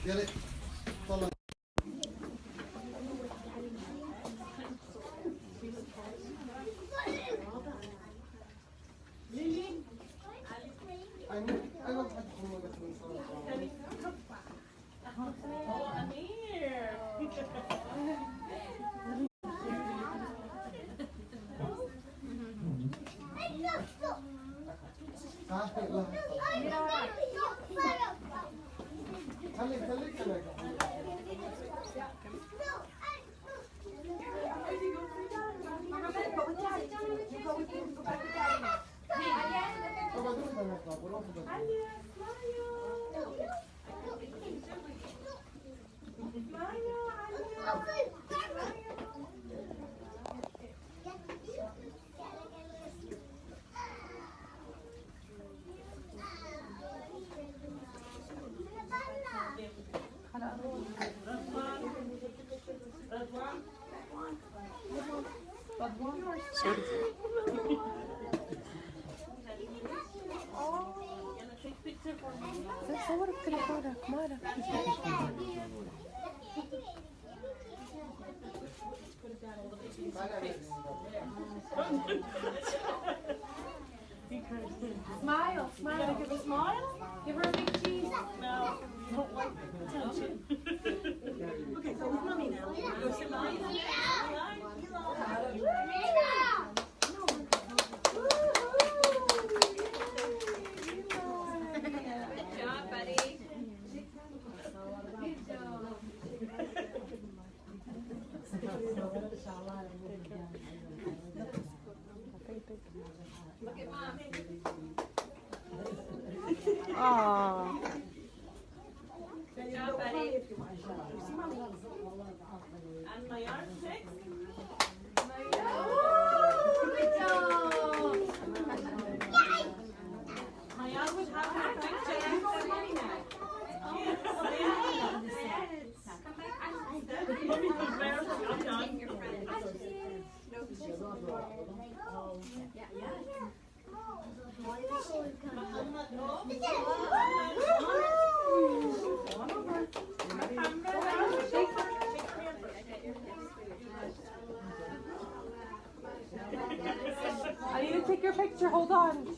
Get it. Follow. صورك تليفونك مالك Smile, smile. Give a smile. Give her a big cheese. No, don't like attention. Okay, so with mommy now. Go sit mommy. Good job, buddy. Good job. Look at mommy. Aww. Good job, buddy. And my arm next. Good job. My arm would have her picture. You go with mommy now. Mommy was there. I'm done. I need to take your picture. Hold on.